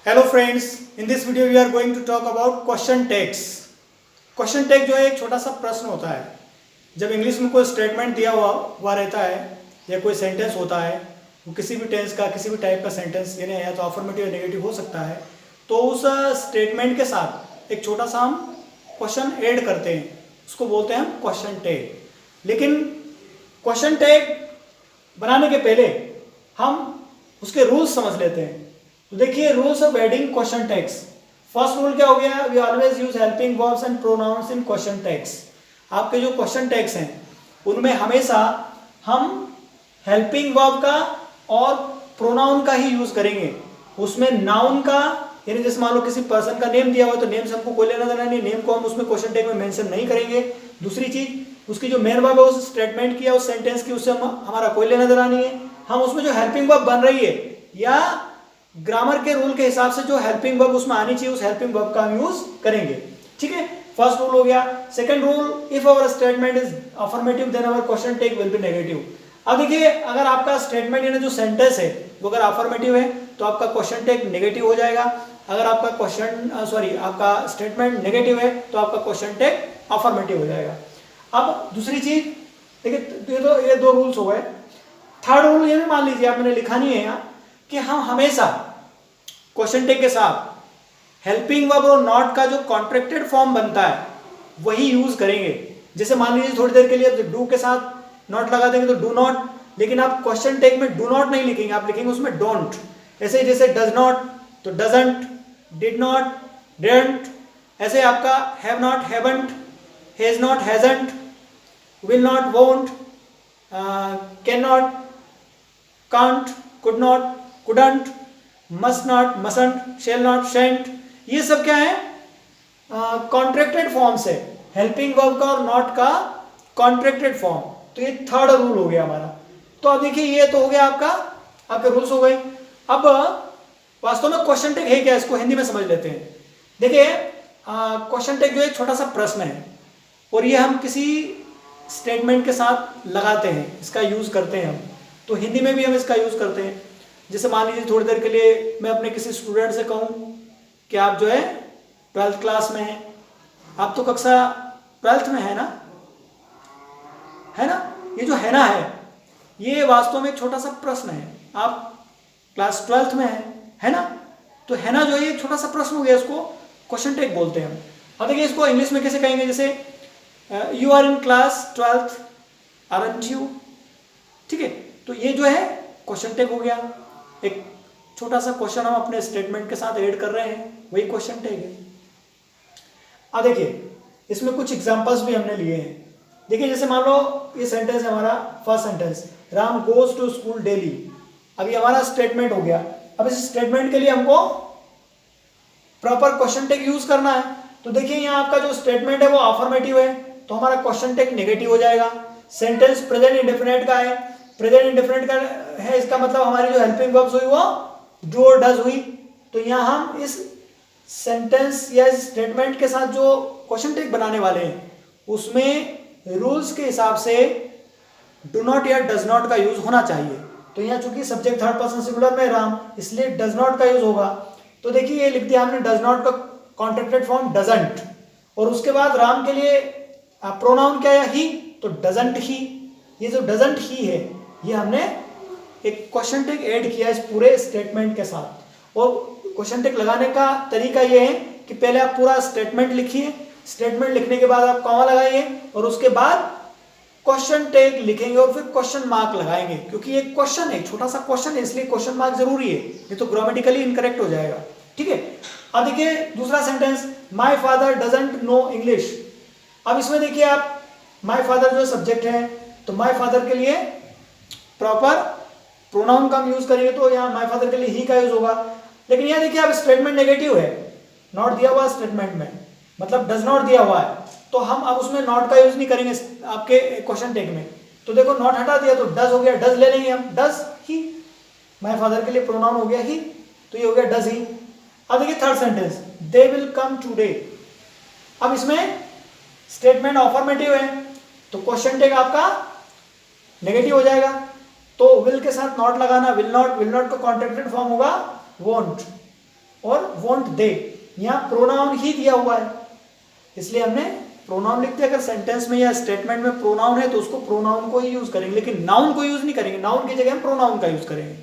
Hello friends, in this video we are going to talk about question tags. Question tag जो है एक छोटा सा प्रश्न होता है। जब इंग्लिश में कोई स्टेटमेंट दिया हुआ रहता है या कोई सेंटेंस होता है, वो किसी भी टेंस का किसी भी टाइप का सेंटेंस यानी या तो अफर्मेटिव या नेगेटिव हो सकता है, तो उस स्टेटमेंट के साथ एक छोटा सा हम क्वेश्चन ऐड करते हैं, उसको बोलते हैं हम क्वेश्चन टैग। लेकिन क्वेश्चन टैग बनाने के पहले हम उसके रूल्स समझ लेते हैं। तो देखिए, rules of adding question tags. First rule क्या हो गया? We always use helping verbs and pronouns in question tags. आपके जो क्वेश्चन टैग्स हैं उनमें हमेशा हम हेल्पिंग वर्ब का और प्रोनाउन का ही यूज करेंगे। उसमें नाउन का यानी जैसे मान लो किसी पर्सन का नेम दिया हुआ तो नेम से हमको कोई लेना देना नहीं, नेम को हम उसमें क्वेश्चन टैग में मेंशन नहीं करेंगे। दूसरी चीज, उसकी जो मेन वर्ब है उस स्टेटमेंट की या उस सेंटेंस की, उससे हमारा कोई लेना देना नहीं है। हम उसमें जो हेल्पिंग वर्ब बन रही है या ग्रामर के रूल के हिसाब से जो हेल्पिंग वर्ब उसमें आनी चाहिए उस हेल्पिंग वर्ब का हम यूज करेंगे। ठीक है, फर्स्ट रूल हो गया। Second rule, if our statement is affirmative then our question tag will be negative. अब देखिए, अगर आपका स्टेटमेंट यानी जो सेंटेंस है वो अगर अफर्मेटिव है तो आपका क्वेश्चन टैग नेगेटिव हो जाएगा। अगर आपका आपका स्टेटमेंट नेगेटिव है तो आपका क्वेश्चन टैग अफर्मेटिव हो जाएगा। अब दूसरी चीज देखिए, ये दो रूल्स हो गए। थर्ड रूल ये भी मान लीजिए, आप मैंने लिखा नहीं है यहाँ, कि हम हमेशा क्वेश्चन टैग के साथ हेल्पिंग वर्ब और नॉट का जो कॉन्ट्रैक्टेड फॉर्म बनता है वही यूज करेंगे। जैसे मान लीजिए थोड़ी देर के लिए डू के साथ नॉट लगा देंगे तो डू नॉट, लेकिन आप क्वेश्चन टैग में डू नॉट नहीं लिखेंगे, आप लिखेंगे उसमें डोंट। ऐसे ही जैसे डज नॉट तो डजंट, डिड नॉट डिडंट, ऐसे आपका have not haven't, has not hasn't, will not won't, can not can't, could not couldn't, must not mustn't, shall not shan't. ये सब क्या है? कॉन्ट्रैक्टेड फॉर्म्स है, हेल्पिंग वर्ब का और नॉट का कॉन्ट्रैक्टेड फॉर्म। तो ये थर्ड रूल हो गया हमारा। तो अब देखिए, ये तो हो गया आपके रूल्स हो गए। अब वास्तव में क्वेश्चन टैग है क्या, इसको हिंदी में समझ लेते हैं। देखिए, क्वेश्चन टैग जो एक छोटा सा प्रश्न है और ये हम किसी स्टेटमेंट के साथ लगाते हैं, इसका यूज करते हैं हम। तो हिंदी में भी हम इसका यूज करते हैं। जैसे मान लीजिए थोड़ी देर के लिए मैं अपने किसी स्टूडेंट से कहूँ कि आप जो है 12th क्लास में हैं, आप तो कक्षा 12th में है ना, ये जो है ना है, ये वास्तव में एक छोटा सा प्रश्न है। आप क्लास 12th में है ना, तो है ना जो है एक छोटा सा प्रश्न हो गया, इसको क्वेश्चन टैग बोलते हैं हम। अब देखिए, इसको इंग्लिश में कैसे कहेंगे? जैसे you are in class 12th aren't you. ठीक है, तो ये जो है क्वेश्चन टैग हो गया। एक छोटा सा क्वेश्चन हम अपने स्टेटमेंट के साथ ऐड कर रहे हैं, वही क्वेश्चन टैग है। अब देखिए, इसमें कुछ एग्जांपल्स भी हमने लिए हैं। देखिए, जैसे मान लो ये सेंटेंस है हमारा, first sentence, Ram goes to school daily. अभी हमारा स्टेटमेंट हो गया। अब इस स्टेटमेंट के लिए हमको प्रॉपर क्वेश्चन टैग यूज करना है। तो देखिए, यहाँ आपका जो स्टेटमेंट है वो अफर्मेटिव है तो हमारा क्वेश्चन टैग नेगेटिव हो जाएगा। सेंटेंस प्रेजेंट इंडेफिनिट का है, प्रेजेंट इंडेफिनिट का है, इसका मतलब हमारी जो हेल्पिंग वर्ब्स हुई वो डू और डज हुई। तो यहाँ हम इस सेंटेंस या इस स्टेटमेंट के साथ जो क्वेश्चन टैग बनाने वाले हैं उसमें रूल्स के हिसाब से डू नॉट या डज नॉट का यूज होना चाहिए। तो यहाँ चूंकि सब्जेक्ट थर्ड पर्सन सिंगुलर में राम, इसलिए डज नॉट का यूज होगा। तो देखिए, ये लिख दिया हमने डज नॉट का कॉन्ट्रैक्टेड फॉर्म डजंट, और उसके बाद राम के लिए प्रोनाउन क्या है? ही, तो डजंट ही। ये जो डजंट ही है ये हमने एक क्वेश्चन टैग ऐड किया इस पूरे स्टेटमेंट के साथ। और क्वेश्चन टैग लगाने का तरीका ये है कि पहले आप पूरा स्टेटमेंट लिखिए, स्टेटमेंट लिखने के बाद आप कॉमा लगाइए और उसके बाद क्वेश्चन टैग लिखेंगे और फिर क्वेश्चन मार्क लगाएंगे, क्योंकि ये क्वेश्चन है, छोटा सा क्वेश्चन है, इसलिए क्वेश्चन मार्क जरूरी है, ये तो ग्रामेटिकली इनकरेक्ट हो जाएगा। ठीक है, अब देखिए दूसरा sentence, my father doesn't know English. अब इसमें देखिए, आप माई फादर जो सब्जेक्ट है तो माई फादर के लिए प्रॉपर प्रोनाउन का हम यूज करेंगे, तो यहाँ माई फादर के लिए ही का यूज होगा। लेकिन यहाँ देखिए, अब स्टेटमेंट नेगेटिव है, नॉट दिया हुआ स्टेटमेंट में, मतलब डज नॉट दिया हुआ है, तो हम अब उसमें नॉट का यूज नहीं करेंगे आपके क्वेश्चन टैग में। तो देखो, नॉट हटा दिया तो डज हो गया, डज ले लेंगे हम, डज ही। माई फादर के लिए प्रोनाउन हो गया ही, तो ये हो गया डज ही। अब देखिए third sentence, they will come today. अब इसमें स्टेटमेंट अफर्मेटिव है तो क्वेश्चन टैग आपका नेगेटिव हो जाएगा। तो विल के साथ नॉट लगाना, विल नॉट का कॉन्ट्रैक्टेड फॉर्म होगा वोंट। और वॉन्ट दे, यहाँ प्रोनाउन ही दिया हुआ है इसलिए हमने प्रोनाउन लिखते हैं। अगर सेंटेंस में या स्टेटमेंट में प्रोनाउन है तो उसको प्रोनाउन को ही यूज करेंगे, लेकिन नाउन को यूज नहीं करेंगे, नाउन की जगह हम प्रोनाउन का यूज करेंगे।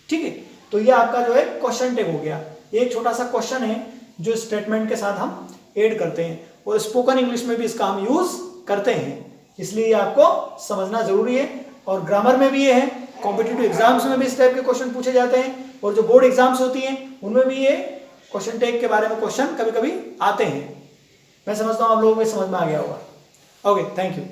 ठीक है, तो ये आपका जो है क्वेश्चन टैग हो गया। एक छोटा सा क्वेश्चन है जो स्टेटमेंट के साथ हम ऐड करते हैं, और स्पोकन इंग्लिश में भी इसका हम यूज करते हैं, इसलिए ये आपको समझना जरूरी है। और ग्रामर में भी ये है, कॉम्पिटिटिव एग्जाम्स में भी इस टाइप के क्वेश्चन पूछे जाते हैं, और जो बोर्ड एग्जाम्स होती हैं उनमें भी ये क्वेश्चन टैग के बारे में क्वेश्चन कभी कभी आते हैं। मैं समझता हूँ आप लोगों को समझ में आ गया होगा। Okay, thank you.